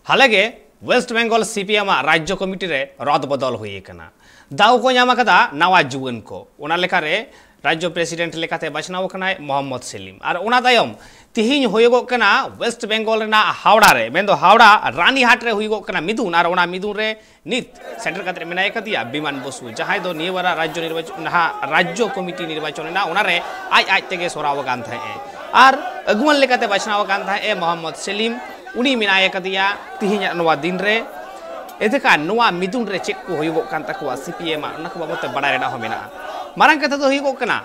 हालांकि waste Bengal CPM राज्य committee रे रद बदल हुई दाव को नाम नवा जुवन को राज्य प्रेसिडेंट लेकाते बाछनाव कनाय मोहम्मद सेलिम और ओना तायम तिहिन होयगो कना वेस्ट बेंगल रेना हावड़ा रे मेन दो हावड़ा रानीहाट रे होयगो कना मिदुन और ओना मिदुन रे नित सेंटर काते मेनाय कदिया विमान बसु जहां दो नियवरा राज्य निर्वाचन राज्य कमिटी निर्वाचन ना ओना रे आज आज तेगे सोराव गान थाए और अगुवन लेकाते बाछनाव गान थाए मोहम्मद सेलिम उनी मेनाय कदिया तिहिन नवा दिन रे एदेका नवा मिदुन रे चेक को होयगो कान तकवा सीपीएम ओना को बाबते बडाय रेना हो मेना मारंग कथा तो होयगो कना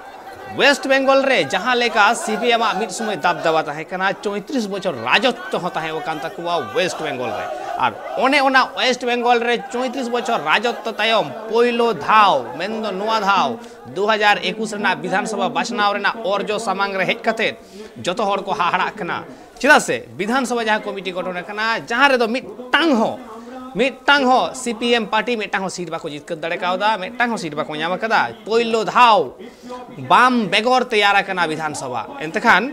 वेस्ट बेंगल रे जहां लेका सीपीएम मिड समय दाब दावा ताहे कना 34 बछर राजत्व होता है ओकान तकवा वेस्ट बेंगल रे और ओने ओना वेस्ट बेंगल रे 34 बछर राजत्व तायम पहिलो धाव मेंदो नवा धाव 2021 रेना विधानसभा बाछनाव रेना ओरजो सामांग रे हेज कते जतो हर को हाहाड़ा कना चेदा से विधानसभा जहां कमिटी गठन कना जहां रे दो मिटांग हो सीपीएम पार्टी मिटांग सीट बाको जितकर दड़े कावदा मिटांग सीट बाको नाम कदा पहिलो धाव बाम बेगर तैयार कना विधानसभा एंतखान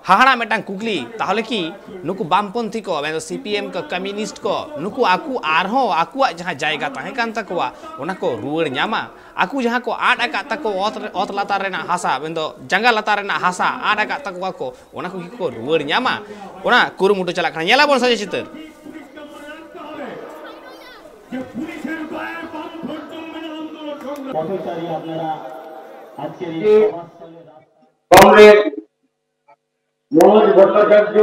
हाहाड़ा मिटांग कुकली ताहले कि नुकु बामपंथी को मेन सीपीएम को कम्युनिस्ट को नुकु आकु आरहो आकुआ जहां जायगा ताहे कान तकवा ओना को रुवर न्यामा आकु जहां को आट आका तको ओत लातार रेना हासा मेन दो जंगा लातार रेना हासा आट आका तकवा को ओना को रुवर न्यामा ओना कुरुमुटु चला खाना नेला बन सजे चित्र কংগ্রেস মনোজ ভট্টাচার্য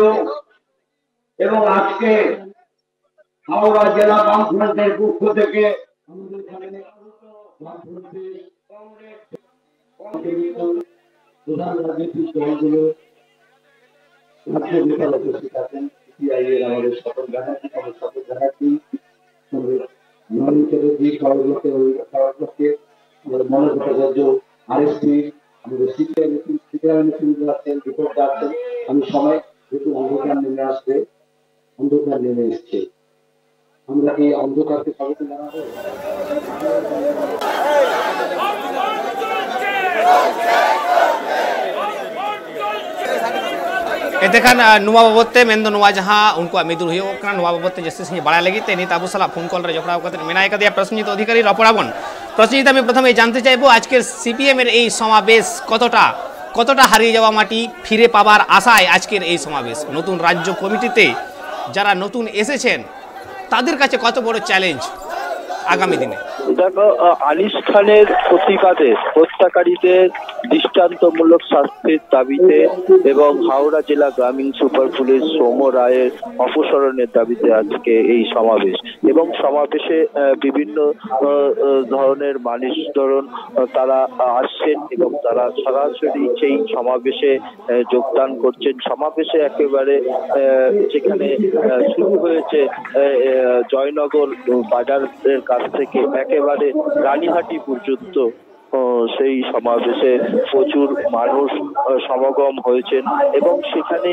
এবং আজকে হাওড়া জেলা বামফ্রন্টের পক্ষ থেকে প্রধান রাজনৈতিক দলগুলো উপস্থিত আছেন সিপিআইএর আমাদের শপথ জানাচ্ছি মানুষের যে খাওয়াগুলোকে মনোজ ভট্টাচার্য আরএসপি আমাদের সিপিআই আছেন রিপোর্ট আছেন আমি সময় যেহেতু অন্ধকার নেমে এসছে আমরা এই অন্ধকারকে স্বাগত জানাবো एतेखान नुआ बाबते मेन दो नुआ जहां उनको मिदुर हुयो कना नुआ बाबते जैसे से बड़ा लगी ते नीत आबु सला फोन कॉल रे जपड़ाव कते मेनाय कदिया प्रश्नजित अधिकारी रपड़ाबन प्रश्नजित আমি প্রথমে জানতে চাইবো আজকের সিপিএম এর এই সমাবেশ কতটা হারিয়ে যাওয়া মাটি ফিরে পাবার আশায় আজকের এই সমাবেশ নতুন রাজ্য কমিটিতে যারা নতুন এসেছেন তাদের কাছে কত বড় চ্যালেঞ্জ আগামী দিনে দেখো আনিস খানের প্রতিবাদে হত্যাকারীদের দৃষ্টান্তমূলক শাস্তির দাবিতে এবং হাওড়া জেলা গ্রামীণ সুপার পুলিশ সৌম্য রায়ের অপসারণের দাবিতে আজকে এই সমাবেশ এবং সমাবেশে বিভিন্ন ধরনের মানুষজন তারা আসছেন এবং তারা সরাসরি সেই সমাবেশে যোগদান করছেন সমাবেশে একেবারে যেখানে শুরু হয়েছে জয়নগর বাজারের কাছ থেকে একেবারে রানীহাটি পর্যন্ত সেই সমাবেশে প্রচুর মানুষ সমাগম হয়েছেন এবং সেখানে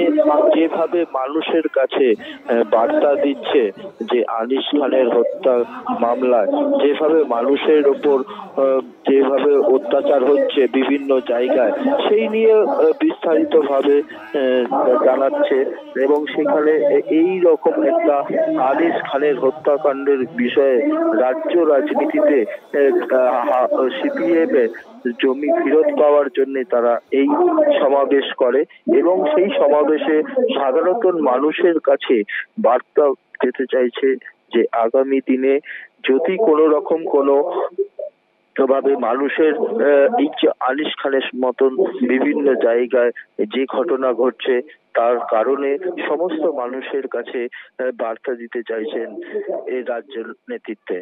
যেভাবে মানুষের কাছে বার্তা দিচ্ছে যে আনিস খানের হত্যা মামলায় যেভাবে মানুষের ওপর যেভাবে অত্যাচার হচ্ছে বিভিন্ন জায়গায় সেই নিয়ে বিস্তারিতভাবে জানাচ্ছে এবং সেখানে এই রকম একটা আনিস খানের হত্যাকাণ্ডের বিষয়ে রাজ্য রাজনীতিতে সিপিএম জমি ফেরত পাওয়ার জন্য তারা এই সমাবেশ করে এবং সেই সমাবেশে সাধারণ মানুষের কাছে বার্তা দিতে চাইছে যে আগামী দিনে যদি কোনো রকম ভাবে মানুষের এই যে আনিস খানের মতন বিভিন্ন জায়গায় যে ঘটনা ঘটছে তার কারণে সমস্ত মানুষের কাছে বার্তা দিতে চাইছেন এই রাজ্যের নেতৃত্বে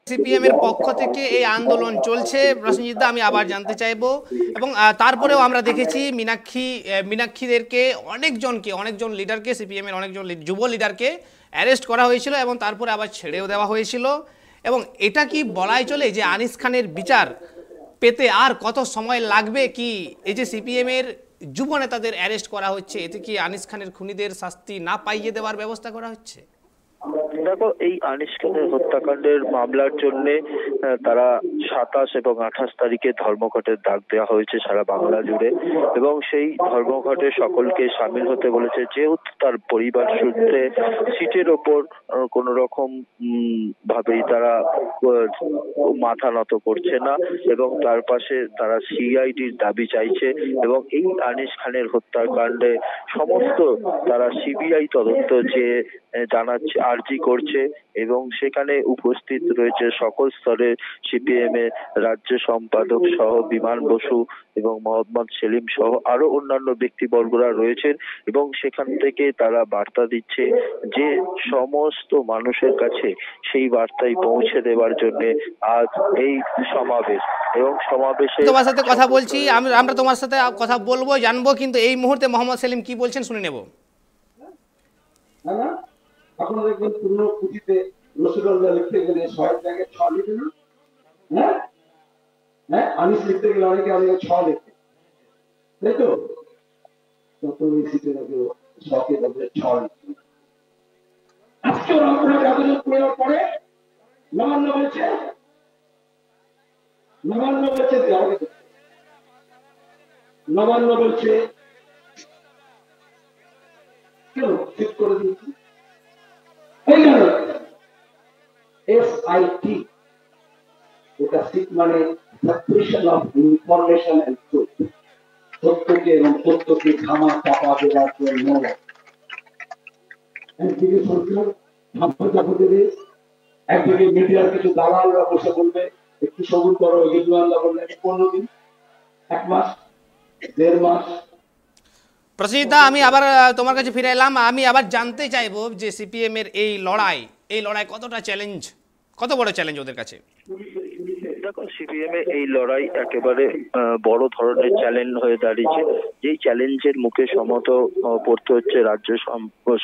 সিপিএম এর পক্ষ থেকে এই আন্দোলন চলছে প্রশ্নজিৎ আমি আবার জানতে চাইবো এবং তারপরেও আমরা দেখেছি মীনাক্ষীদেরকে অনেকজন লিডারকে সিপিএম এর অনেকজন যুব লিডারকে অ্যারেস্ট করা হয়েছিল এবং তারপরে আবার ছেড়েও দেওয়া হয়েছিল এবং এটা কি বলাই চলে যে আনিস খানের বিচার পেতে আর কত সময় লাগবে কি এই যে সিপিএম এর যুব নেতাদের অ্যারেস্ট করা হচ্ছে এতে কি আনিস খানের খুনিদের শাস্তি না পাইয়ে দেওয়ার ব্যবস্থা করা হচ্ছে দেখো এই আনিস খানের হত্যাকাণ্ডের মামলার জন্য তারা 27 এবং 28 তারিখে ধর্মঘটের ডাক দেওয়া হয়েছে সারা বাংলা জুড়ে এবং সেই ধর্মঘটে সকলকে সামিল হতে বলেছে যেহেতু তার পরিবার সূত্রে সিটের ওপর কোন রকম ভাবেই তারা মাথা নত করছে না এবং তার পাশে তারা সিআইডির দাবি চাইছে এবং এই আনিস খানের হত্যাকাণ্ডে সমস্ত তারা সিবিআই তদন্ত যে জানাচ্ছে আর্জি করছে এবং সেখানে উপস্থিত রয়েছে সকল স্তরের সিপিএম এর রাজ্য সম্পাদক সহ বিমান বসু এবং মোহাম্মদ সেলিম সহ আরো অন্যান্য ব্যক্তিবর্গরা রয়েছেন এবং সেখান থেকে তারা বার্তা দিচ্ছে যে সমস্ত মানুষের কাছে সেই বার্তাই পৌঁছে দেওয়ার জন্য আজ এই সমাবেশ এবং সমাবেশে তোমার সাথে কথা বলছি আমরা তোমার সাথে কথা বলবো জানবো কিন্তু এই মুহূর্তে মোহাম্মদ সেলিম কি বলছেন শুনে নেব। আপনারা দেখবেন পুরনো পুঁথিতে রসুল্লাহ লিখতে গেলে 6 জায়গায় 6 লিখে না, হ্যাঁ হ্যাঁ আনিস লিখতে গেলে অনেকে 6 লিখে, তাই তো? তখন এই সিটে রাখে 6 বদলে 6 লিখে। আজকে আপনারা কাগজের প্রয়োগ করে নবান্ন বলছে নবান্ন বলছে কেন ঠিক করে দিচ্ছি SIT, ওটা সিট মানে subscription of information and truth, সত্যকে এবং সত্যকে ধামা চাপা দেওয়ার জন্য একদিকে সরকার ধামা চাপা দেবে, একদিকে মিডিয়ার কিছু দালালরা বসে বলবে একটু সবুর করো, এগুলো আল্লাহ বললেন 15 দিন, 1 মাস, 1.5 মাস। প্রসিদ্ধা আমি আবার তোমার কাছে ফিরে এলাম। আমি আবার জানতে চাইবো যে সিপিএম এর এই লড়াই কতটা চ্যালেঞ্জ, কত বড় চ্যালেঞ্জ ওদের কাছে? দেখো সিপিএম এ এই লড়াই একেবারে বড় ধরনের চ্যালেঞ্জ হয়ে দাঁড়িয়েছে। যেই চ্যালেঞ্জের মুখে সম্মত পড়তে হচ্ছে রাজ্য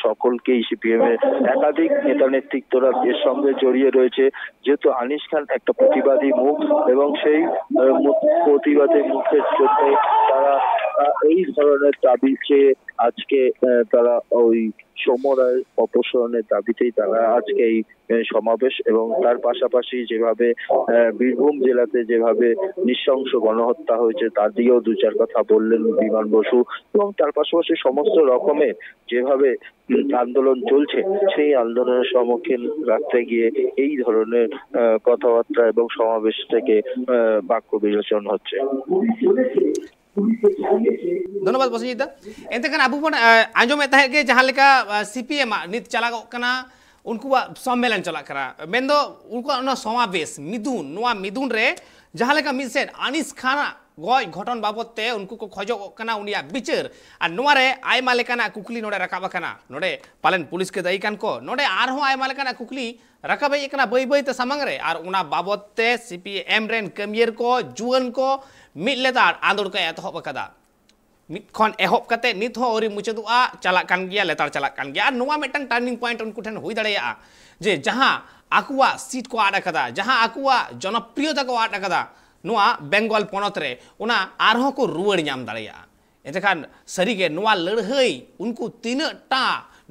সকলকেই। সিপিএম এর একাধিক নেতা নেতৃত্বরা এর সঙ্গে জড়িয়ে রয়েছে, যেহেতু আনিস খান একটা প্রতিবাদী মুখ এবং সেই প্রতিবাদী মুখের জন্য তারা এই ধরনের দাবি চেয়ে আজকে তারা ওই সমরায় অপসারণের দাবিতেই তারা আজকে এই সমাবেশ এবং তার পাশাপাশি যেভাবে বীরভূম জেলাতে যেভাবে নৃশংস গণহত্যা হয়েছে তার দিয়েও 2-4 কথা বললেন বিমান বসু এবং তার পাশাপাশি সমস্ত রকমের যেভাবে আন্দোলন চলছে সেই আন্দোলনের সম্মুখীন রাখতে গিয়ে এই ধরনের কথাবার্তা এবং সমাবেশ থেকে বাক্য বিলোচন হচ্ছে। ধন্যবাদ বসিদা। এতেখান আবু বন আঞ্জমে তাহে के जहां लेका सीपीएम नित चला कना उनको सम्मेलन चला करा मेंदो उनको ना समावेश मिदुन रे जहां लेका मिसेट आनिस खान गय घटन बाबते उनको को खजो कना उनिया बिचार आ नोरे आयमा लेकाना कुकली नोडे रकाबा कना नोडे पालन पुलिस के दई कान को नोडे आरहो आयमा लेकाना कुकली रकाबे एकना बई बई ते समंग रे आर उना बाबते सीपीएम रेन कमियर को जुअन को मिट लेतार आंदोलन को एतहब कदा मिट खन एहब कते नित हो ओरी मुचदुआ चला कान गया लेतार चला कान गया नोवा मेटन टर्निंग पॉइंट उनको ठन हुई दड़ेया जे जहां आकुआ सीट को आड़ा कदा जहां आकुआ जनप्रियता को आड़ा कदा नोआ बेंगल पनत रे उना आरहो को रुवर नाम दड़ेया एतेखान सरीगे नोआ लड़हई उनको तीनटा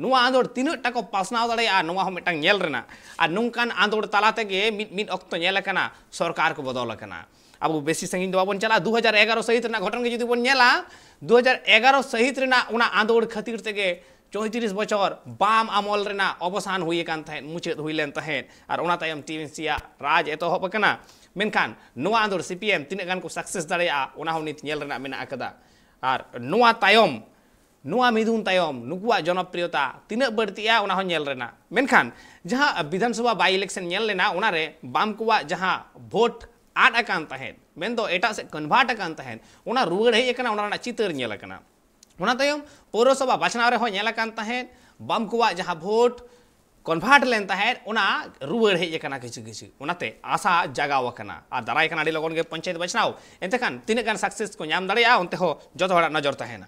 नोआ आंदोड़ तीनटा को पासनाव दड़ेया नोआ हो मेटन नेल रेना आ नोंकान आंदोड़ तालाते गे मिट अक्तो नेल कना सरकार को बदल कना अब बेसी संगीन दो बन चला 2011 सहित घटन के जुदी बन नेला 2011 सहित उना आंदोड़ खातिर तेगे 34 बछर बाम आमल रेना अवसान हुई कान थाहे मुचेद हुईलेन थाहे और उना तायम टीएमसीया राज एतहब कना मेनखान नोआ आंदोड़ सीपीएम तिना गान को सक्सेस दाड़ेया उना हो नित नेल रेना मेना आकदा और नोआ तायम नोआ मिदुन तायम नुकुआ जनप्रियता तिना बढ़तिया उना हो नेल रेना मेनखान जहां विधानसभा बाई इलेक्शन नेल लेना उना रे बाम कुआ जहां भोट आट अकान तहेन मेन दो एटा से कन्वर्ट अकान तहेन उना रुगड़ हेय कना उना चितर नेल कना उना तयम पौरसभा बाछनाव रे हो नेल अकान तहेन बाम कुआ जहां भोट कन्वर्ट लेन तहेन उना रुगड़ हेय कना किछु उनाते आशा जगाव कना आ दाराय कना अडी लगन गे पंचायत बाछनाव एतेखान तिना गान सक्सेस को नाम दाड़ेया उनते हो जतो हड़ा नजर तहेना।